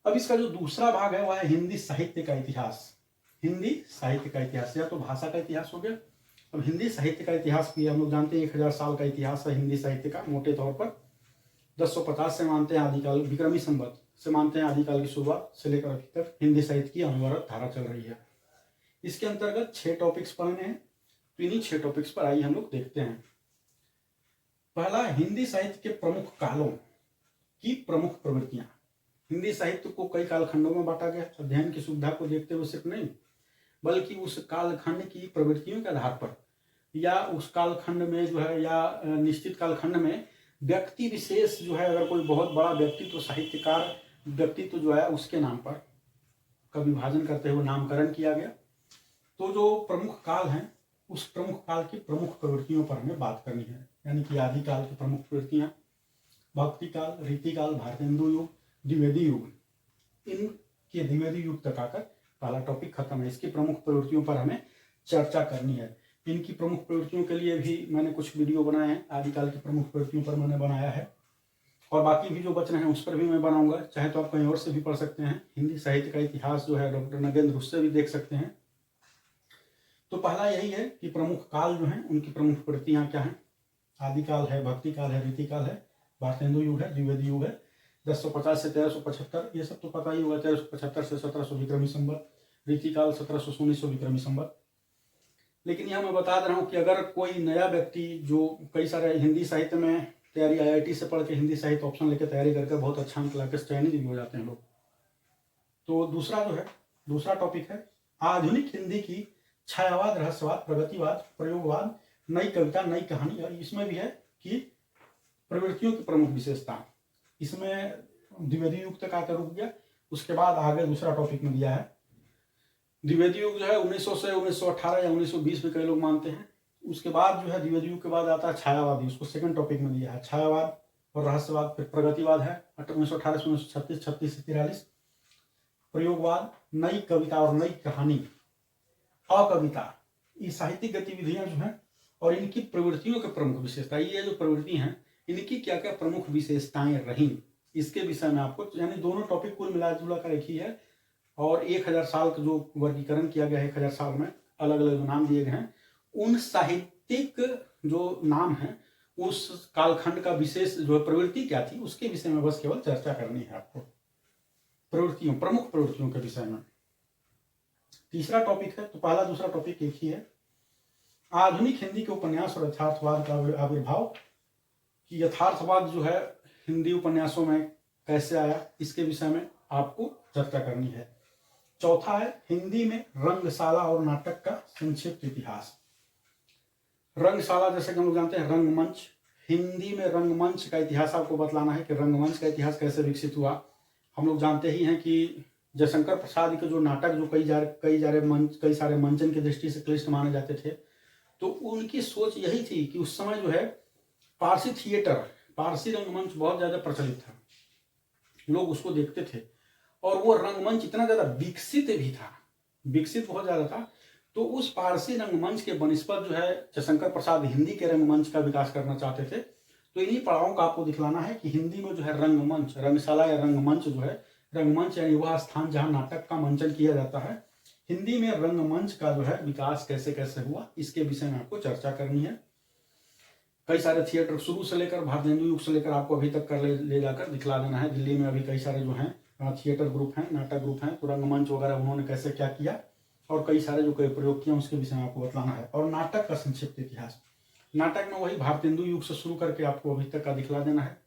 अब इसका जो दूसरा भाग है वह है हिंदी साहित्य का इतिहास। हिंदी साहित्य का इतिहास, या तो भाषा का इतिहास हो गया। अब हिंदी साहित्य का इतिहास भी हम लोग जानते हैं 1000 साल का इतिहास है हिंदी साहित्य का मोटे तौर पर। 1050 से मानते हैं आदिकाल, विक्रमी संवत से मानते हैं आदिकाल की शुरुआत से लेकर अभी तक हिंदी साहित्य की अनवरत धारा चल रही है। इसके अंतर्गत 6 टॉपिक्स पढ़ने हैं, तो इन्हीं 6 टॉपिक्स पर आइए हम लोग देखते हैं। पहला, हिंदी साहित्य के प्रमुख कालों की प्रमुख प्रवृत्तियां। हिंदी साहित्य को कई कालखंडों में बांटा गया, अध्ययन की सुविधा को देखते हुए सिर्फ नहीं, बल्कि उस कालखंड की प्रवृत्तियों के आधार पर, या उस कालखंड में जो है, या निश्चित कालखंड में व्यक्ति विशेष जो है, अगर कोई बहुत बड़ा व्यक्तित्व, साहित्यकार व्यक्तित्व जो है, उसके नाम पर का विभाजन करते हुए नामकरण किया गया। तो जो प्रमुख काल हैं, उस प्रमुख काल की प्रमुख प्रवृत्तियों पर हमें बात करनी है, यानी कि आदिकाल की प्रमुख प्रवृत्तियां, भक्ति काल, रीतिकाल, भारतेंदु युग, द्विवेदी युग, इनके द्विवेदी युग तक आकर पहला टॉपिक खत्म है। इसकी प्रमुख प्रवृत्तियों पर हमें चर्चा करनी है। इनकी प्रमुख प्रवृत्तियों के लिए भी मैंने कुछ वीडियो बनाए हैं, आदिकाल की प्रमुख प्रवृत्तियों पर मैंने बनाया है, और बाकी भी जो बच रहे हैं उस पर भी मैं बनाऊंगा। चाहे तो आप कहीं और से भी पढ़ सकते हैं, हिंदी साहित्य का इतिहास जो है डॉक्टर नगेंद्र, उससे भी देख सकते हैं। तो पहला यही है कि प्रमुख काल जो हैं उनकी प्रमुख प्रवृत्तियां क्या हैं। आदिकाल है, भक्ति काल है, रीतिकाल है, भारतेंदु युग है, द्विवेदी युग है, 1050 से 1375, ये सब तो पता ही होगा। 1375 से 1700 विक्रमी संवत, रीतिकाल 1700 से 1900 विक्रमी संवत। लेकिन यह मैं बता रहा हूँ कि अगर कोई नया व्यक्ति जो कई सारे हिंदी साहित्य में तैयारी, IIT से पढ़ के हिंदी साहित्य ऑप्शन लेकर तैयारी करके बहुत अच्छा अंक लाकर चयनित भी हो जाते हैं लोग। तो दूसरा जो है, दूसरा टॉपिक है आधुनिक हिंदी की छायावाद, रहस्यवाद, प्रगतिवाद, प्रयोगवाद, नई कविता, नई कहानी। और इसमें भी है कि प्रवृत्तियों की प्रमुख विशेषता। इसमें द्विवेदी युग तक आकर रुक गया, उसके बाद आगे दूसरा टॉपिक में दिया है। द्विवेदी युग जो है 1900 से 1918 या 1920 भी कई लोग मानते हैं। उसके बाद जो है द्विवेदी युग के बाद आता है छायावादी, उसको सेकंड टॉपिक में दिया है। छायावाद और रहस्यवाद, फिर प्रगतिवाद है 1918 से 1936, 36 से 43, प्रयोगवाद, नई कविता और नई कहानी, अकविता। ये साहित्यिक गतिविधियां जो हैं और इनकी प्रवृत्तियों के प्रमुख विशेषता, ये जो प्रवृत्ति हैं इनकी क्या क्या प्रमुख विशेषताएं रही, इसके विषय में आपको, यानी दोनों टॉपिक कुल मिला जुला कर एक ही है। और 1000 साल का जो वर्गीकरण किया गया है, 1000 साल में अलग अलग जो नाम दिए गए हैं, उन साहित्यिक जो नाम है उस कालखंड का विशेष जो प्रवृत्ति क्या थी उसके विषय में बस केवल चर्चा करनी है आपको, प्रवृत्तियों, प्रमुख प्रवृत्तियों के विषय में। तीसरा टॉपिक है, तो पहला दूसरा टॉपिक एक ही है, आधुनिक हिंदी के उपन्यास और यथार्थवाद का आविर्भाव, कि यथार्थवाद जो है हिंदी उपन्यासों में कैसे आया, इसके विषय में आपको चर्चा करनी है। चौथा है हिंदी में रंगशाला और नाटक का संक्षिप्त इतिहास। रंगशाला जैसे कि हम लोग जानते हैं रंगमंच, हिंदी में रंगमंच का इतिहास आपको बतलाना है कि रंगमंच का इतिहास कैसे विकसित हुआ। हम लोग जानते ही हैं कि जयशंकर प्रसाद के जो नाटक जो कई सारे मंचन की दृष्टि से क्लिष्ट माने जाते थे, तो उनकी सोच यही थी कि उस समय जो है पारसी थिएटर, पारसी रंगमंच बहुत ज्यादा प्रचलित था, लोग उसको देखते थे, और वो रंगमंच इतना ज्यादा विकसित भी था, विकसित बहुत ज्यादा था। तो उस पारसी रंगमंच के बनिस्पत जो है जयशंकर प्रसाद हिंदी के रंगमंच का विकास करना चाहते थे। तो इन्हीं पड़ावों का आपको दिखलाना है कि हिंदी में जो है रंगमंच, रंगशाला या रंगमंच जो है, रंगमंच यानी वह स्थान जहां नाटक का मंचन किया जाता है, हिंदी में रंगमंच का जो है विकास कैसे कैसे हुआ, इसके विषय में आपको चर्चा करनी है। कई सारे थिएटर शुरू से लेकर भारतेंदु युग से लेकर आपको अभी तक कर ले जाकर दिखला देना है। दिल्ली में अभी कई सारे जो हैं थिएटर ग्रुप हैं, नाटक ग्रुप हैं, तो रंगमंच वगैरह उन्होंने कैसे क्या किया और कई सारे जो कई प्रयोग किए उसके विषय में आपको बतलाना है। और नाटक का संक्षिप्त इतिहास, नाटक में वही भारतेंदु युग से शुरू करके आपको अभी तक का दिखला देना है।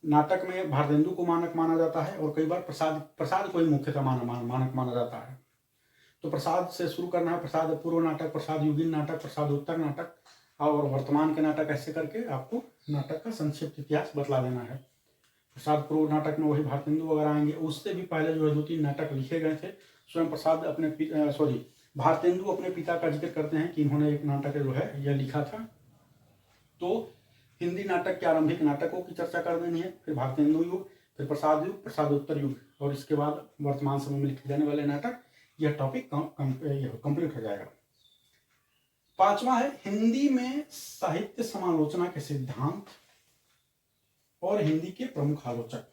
नाटक में भारतेंदु को मानक माना जाता है और कई बार प्रसाद को ही मुख्यतः मानक माना जाता है। तो प्रसाद से शुरू करना है, प्रसाद पूर्व नाटक, प्रसाद युगीन नाटक, प्रसाद उत्तर नाटक और वर्तमान के नाटक, ऐसे करके आपको नाटक का संक्षिप्त इतिहास बतला देना है। प्रसाद पूर्व नाटक में वही भारतेंदु वगैरह आएंगे, उससे भी पहले जो है 2-3 नाटक लिखे गए थे। स्वयं प्रसाद भारतेंदु अपने पिता का जिक्र करते हैं कि इन्होंने एक नाटक जो है यह लिखा था। तो हिंदी नाटक के आरंभिक नाटकों की चर्चा कर देनी है, फिर भारतेंदु युग, फिर प्रसाद युग, प्रसादोत्तर युग, और इसके बाद वर्तमान समय में लिखे जाने वाले नाटक। यह टॉपिक कंप्लीट हो जाएगा। पांचवा है हिंदी में साहित्य समालोचना के सिद्धांत और हिंदी के प्रमुख आलोचक।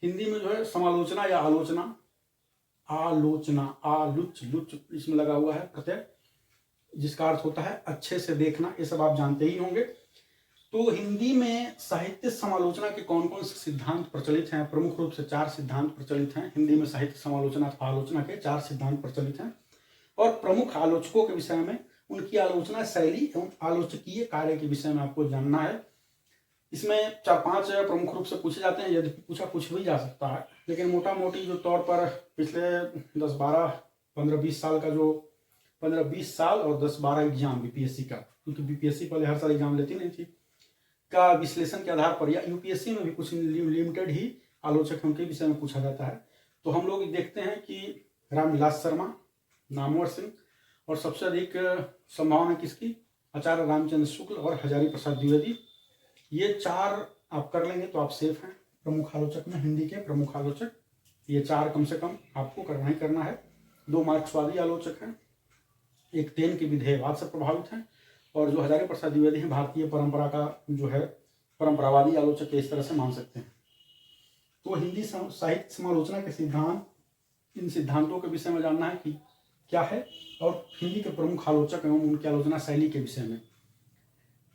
हिंदी में जो है समालोचना या आलोचना, आलोचना, आलुच लुच इसमें लगा हुआ है प्रत्यय, जिसका अर्थ होता है अच्छे से देखना, ये सब आप जानते ही होंगे। तो हिंदी में साहित्य समालोचना के कौन कौन से सिद्धांत प्रचलित हैं? प्रमुख रूप से 4 सिद्धांत प्रचलित हैं हिंदी में साहित्य समालोचना अथवा आलोचना के 4 सिद्धांत प्रचलित हैं। और प्रमुख आलोचकों के विषय में, उनकी आलोचना शैली एवं आलोचकीय कार्य के विषय में आपको जानना है। इसमें 4-5 प्रमुख रूप से पूछे जाते हैं, यदि पूछा कुछ भी जा सकता है, लेकिन मोटा मोटी जो तौर पर पिछले 10-12-15-20 साल का जो 15-20 साल और 10-12 एग्जाम बीपीएससी का, क्योंकि बीपीएससी पहले हर साल एग्जाम लेती नहीं थी, का विश्लेषण के आधार पर, या यूपीएससी में भी कुछ लिमिटेड ही आलोचक उनके विषय में पूछा जाता है। तो हम लोग देखते हैं कि रामविलास शर्मा, नामवर सिंह, और सबसे अधिक संभावना किसकी? आचार्य रामचंद्र शुक्ल और हजारी प्रसाद द्विवेदी। ये 4 आप कर लेंगे तो आप सेफ हैं प्रमुख आलोचक में, हिंदी के प्रमुख आलोचक। ये 4 कम से कम आपको करना ही करना है। 2 मार्क्सवादी आलोचक हैं, एक तेन के विधेयवाद से प्रभावित हैं, और जो हजारी प्रसाद द्विवेदी हैं भारतीय परंपरा का जो है परंपरावादी आलोचक इस तरह से मान सकते हैं। तो हिंदी साहित्य समालोचना के सिद्धांत, इन सिद्धांतों के विषय में जानना है कि क्या है, और हिंदी के प्रमुख आलोचक एवं उनकी आलोचना शैली के विषय में,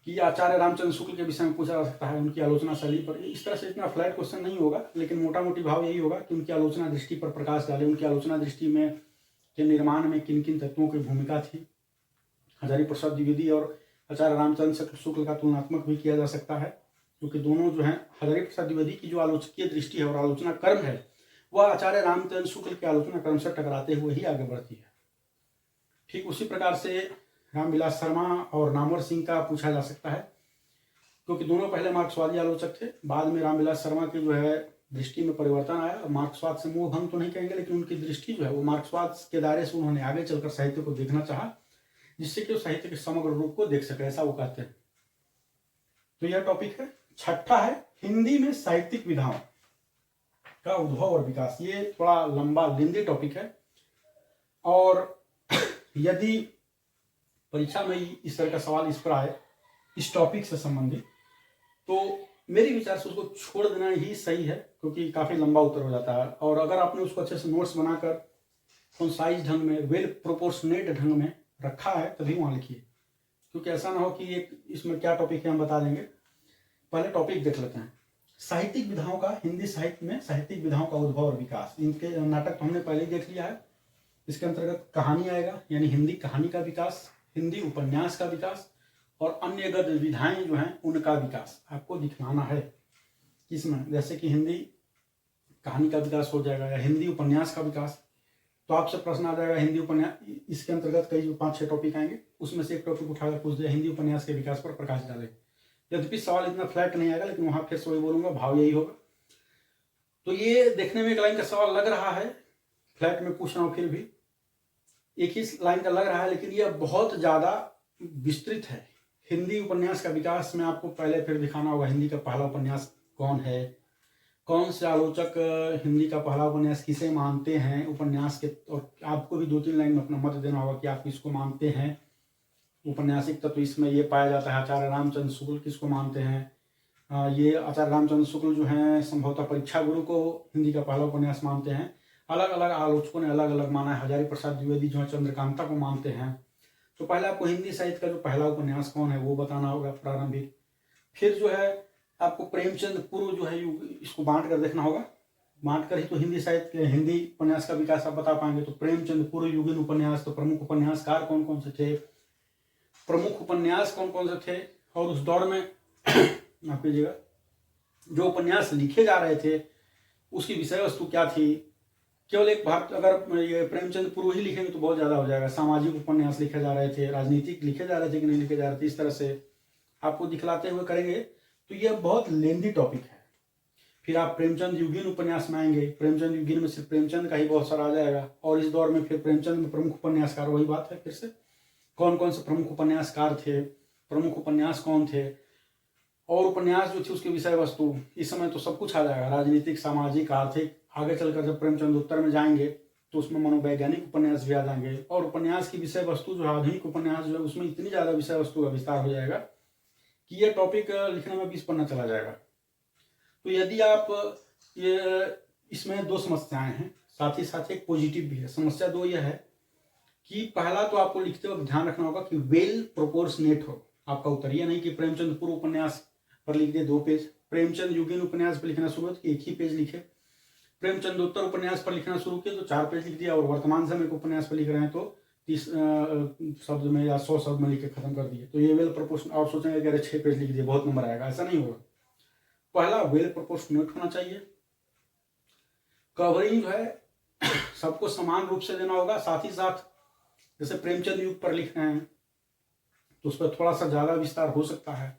कि आचार्य रामचंद्र शुक्ल के विषय में पूछा जा सकता है उनकी आलोचना शैली पर। इस तरह से इतना फ्लैट क्वेश्चन नहीं होगा, लेकिन मोटा मोटी भाव यही होगा कि उनकी आलोचना दृष्टि पर प्रकाश डाले, उनकी आलोचना दृष्टि में के निर्माण में किन किन तत्वों की भूमिका थी। हजारी प्रसाद द्विवेदी और आचार्य रामचंद्र शुक्ल का तुलनात्मक भी किया जा सकता है, क्योंकि दोनों जो है, हजारी प्रसाद द्विवेदी की जो आलोचकीय दृष्टि है और आलोचना कर्म है, वह आचार्य रामचंद्र शुक्ल के आलोचना कर्म से टकराते हुए ही आगे बढ़ती है। ठीक उसी प्रकार से रामविलास शर्मा और नामवर सिंह का पूछा जा सकता है, क्योंकि दोनों पहले मार्क्सवादी आलोचक थे। बाद में रामविलास शर्मा की जो है दृष्टि में परिवर्तन आया, और मार्क्सवाद से मोह भंग तो नहीं कहेंगे, लेकिन उनकी दृष्टि जो है वो मार्क्सवाद के दायरे से उन्होंने आगे चलकर साहित्य को देखना चाहा, जिससे कि वो साहित्य के समग्र रूप को देख सके, ऐसा वो कहते हैं। तो यह टॉपिक है। 6ठा है हिंदी में साहित्यिक विधाओं का उद्भव और विकास। ये थोड़ा लंबा लेंदी टॉपिक है, और यदि परीक्षा में इस तरह का सवाल इस पर आए इस टॉपिक से संबंधित, तो मेरे विचार से उसको छोड़ देना ही सही है, क्योंकि काफी लंबा उत्तर हो जाता है। और अगर आपने उसको अच्छे से नोट्स बनाकर कंसाइज ढंग में, वेल प्रोपोर्शनेट ढंग में रखा है, तभी वहां लिखिए, क्योंकि ऐसा ना हो कि एक इसमें क्या टॉपिक है हम बता देंगे। पहले टॉपिक देख लेते हैं, साहित्यिक विधाओं का, हिंदी साहित्य में साहित्यिक विधाओं का उद्भव और विकास। इनके नाटक तो हमने पहले ही देख लिया है। इसके अंतर्गत कहानी आएगा, यानी हिंदी कहानी का विकास, हिंदी उपन्यास का विकास, और अन्य गद्य विधाएं जो हैं उनका विकास आपको दिखलाना है। इसमें जैसे कि हिंदी कहानी का विकास हो जाएगा, या हिंदी उपन्यास का विकास। तो आपसे प्रश्न आ जाएगा हिंदी उपन्यास, इसके अंतर्गत कई जो 5-6 टॉपिक आएंगे, उसमें से एक टॉपिक उठाकर पूछ दिया, हिंदी उपन्यास के विकास पर प्रकाश डाले। यद्यपि सवाल इतना फ्लैट नहीं आएगा, लेकिन वहां फिर से वही बोलूंगा, भाव यही होगा। तो ये देखने में एक लाइन का सवाल लग रहा है, फ्लैट में पूछ रहा हूं, फिर भी एक ही लाइन का लग रहा है, लेकिन यह बहुत ज्यादा विस्तृत है। हिंदी उपन्यास का विकास में आपको पहले फिर दिखाना होगा हिंदी का पहला उपन्यास कौन है, कौन से आलोचक हिंदी का पहला उपन्यास किसे मानते हैं उपन्यास के, और आपको भी 2-3 लाइन में अपना मत देना होगा कि आप किसको मानते हैं उपन्यासिक तत्व। इसमें ये पाया जाता है आचार्य रामचंद्र शुक्ल किसको मानते हैं, ये आचार्य रामचंद्र शुक्ल जो हैं संभवतः परीक्षा गुरु को हिंदी का पहला उपन्यास मानते हैं। अलग अलग आलोचकों ने अलग अलग माना है। हजारी प्रसाद द्विवेदी जो है चंद्रकांता को मानते हैं। तो पहले आपको हिंदी साहित्य का जो पहला उपन्यास कौन है वो बताना होगा प्रारंभिक। फिर जो है आपको प्रेमचंद पूर्व जो है इसको बांट कर देखना होगा, बांट कर ही तो हिंदी साहित्य हिंदी उपन्यास का विकास आप बता पाएंगे। तो प्रेमचंद पूर्व युगीन उपन्यास, तो प्रमुख उपन्यासकार कौन कौन से थे, प्रमुख उपन्यास कौन कौन से थे, और उस दौर में माफ कीजिएगा जो उपन्यास लिखे जा रहे थे उसकी विषय वस्तु क्या थी। केवल एक भाग अगर ये प्रेमचंद पूर्व ही लिखेंगे तो बहुत ज्यादा हो जाएगा। सामाजिक उपन्यास लिखे जा रहे थे, राजनीतिक लिखे जा रहे थे कि नहीं लिखे जा रहे थे, इस तरह से आपको दिखलाते हुए करेंगे तो यह बहुत लेंदी टॉपिक है। फिर आप प्रेमचंद युगीन उपन्यास में आएंगे, प्रेमचंद युगीन में सिर्फ प्रेमचंद का ही बहुत सारा आ जाएगा। और इस दौर में फिर प्रेमचंद में प्रमुख उपन्यासकार, वही बात है फिर से कौन कौन से प्रमुख उपन्यासकार थे, प्रमुख उपन्यास कौन थे, और उपन्यास जो थी उसकी विषय वस्तु। इस समय तो सब कुछ आ जाएगा, राजनीतिक, सामाजिक, आर्थिक। आगे चलकर जब प्रेमचंद उत्तर में जाएंगे तो उसमें मनोवैज्ञानिक उपन्यास भी आ जाएंगे। और उपन्यास की विषय वस्तु जो है आधुनिक उपन्यास जो है उसमें इतनी ज्यादा विषय वस्तु का विस्तार हो जाएगा कि यह टॉपिक लिखने में 20 पन्ना चला जाएगा। तो यदि आप ये इसमें दो समस्याएं हैं, साथ ही साथ एक पॉजिटिव भी है। समस्या दो यह है कि पहला तो आपको लिखते वक्त ध्यान रखना होगा कि वेल प्रोपोर्शनेट हो आपका उत्तर। यह नहीं कि प्रेमचंद पूर्व उपन्यास पर लिख दे 2 पेज, प्रेमचंद युगीन उपन्यास पर लिखना शुरू किया 1 ही पेज लिखे, प्रेमचंदोत्तर उपन्यास पर लिखना शुरू किया तो 4 पेज लिख दिया, और वर्तमान समय के उपन्यास पर लिख रहे हैं तो 30 शब्द में या 100 शब्द में लिख के खत्म कर दिए। तो ये वेल प्रोपोर्शन, आप सोचेंगे कि अरे 6 पेज लिख दिए बहुत नंबर आएगा, ऐसा नहीं होगा। पहला वेल प्रोपोर्शनेट होना चाहिए, कवरिंग जो है सबको समान रूप से देना होगा। साथ ही साथ जैसे प्रेमचंद युग पर लिख रहे हैं तो उस पर थोड़ा सा ज्यादा विस्तार हो सकता है,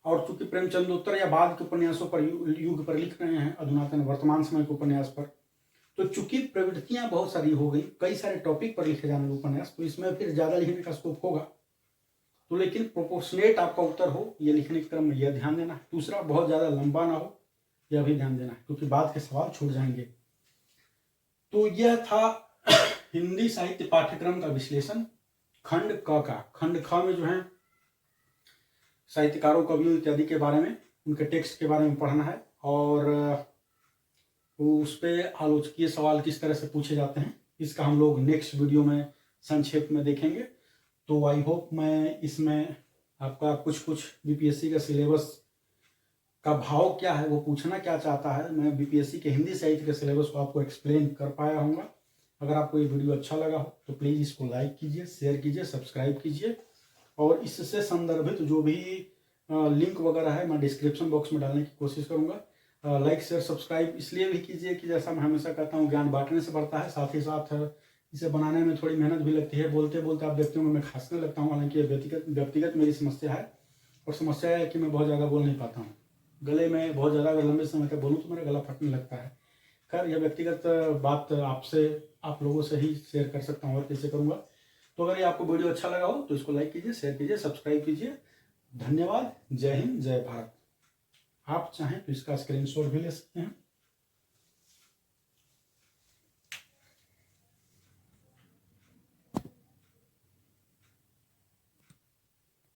और चूंकि प्रेमचंदोत्तर या बाद के उपन्यासों पर युग पर लिख रहे हैं, अधुनातन वर्तमान समय के उपन्यास पर, तो चूंकि प्रवृत्तियां बहुत सारी हो गई, कई सारे टॉपिक पर लिखे जाने उपन्यास, तो इसमें फिर ज्यादा लिखने का स्कोप होगा। तो लेकिन प्रोपोर्शनेट आपका उत्तर हो, यह लिखने के क्रम में यह ध्यान देना है। दूसरा, बहुत ज्यादा लंबा ना हो, यह भी ध्यान देना है, क्योंकि बाद के सवाल छूट जाएंगे। तो यह था हिंदी साहित्य पाठ्यक्रम का विश्लेषण खंड क का। खंड ख में जो है साहित्यकारों, कवियों इत्यादि के बारे में, उनके टेक्स्ट के बारे में पढ़ना है, और उस पर आलोचकीय सवाल किस तरह से पूछे जाते हैं, इसका हम लोग नेक्स्ट वीडियो में संक्षेप में देखेंगे। तो आई होप मैं इसमें आपका कुछ बीपीएससी का सिलेबस का भाव क्या है, वो पूछना क्या चाहता है, मैं बीपीएससी के हिंदी साहित्य के सिलेबस को आपको एक्सप्लेन कर पाया हूँगा। अगर आपको ये वीडियो अच्छा लगा हो तो प्लीज़ इसको लाइक कीजिए, शेयर कीजिए, सब्सक्राइब कीजिए, और इससे संदर्भित जो भी लिंक वगैरह है मैं डिस्क्रिप्शन बॉक्स में डालने की कोशिश करूँगा। लाइक शेयर सब्सक्राइब इसलिए भी कीजिए कि जैसा मैं हमेशा कहता हूँ, ज्ञान बांटने से बढ़ता है, साथ ही साथ इसे बनाने में थोड़ी मेहनत भी लगती है। बोलते बोलते आप देखते होंगे मैं खांसने लगता हूँ, हालांकि व्यक्तिगत मेरी समस्या है, और समस्या है कि मैं बहुत ज़्यादा बोल नहीं पाता हूँ, गले में बहुत ज़्यादा अगर लंबे समय तक बोलूँ तो मेरा गला फटने लगता है। खैर, यह व्यक्तिगत बात आपसे, आप लोगों से ही शेयर कर सकता हूँ, और कैसे करूँगा। तो अगर ये आपको वीडियो अच्छा लगा हो तो इसको लाइक कीजिए, शेयर कीजिए, सब्सक्राइब कीजिए। धन्यवाद। जय हिंद, जय भारत। आप चाहें तो इसका स्क्रीनशॉट भी ले सकते हैं।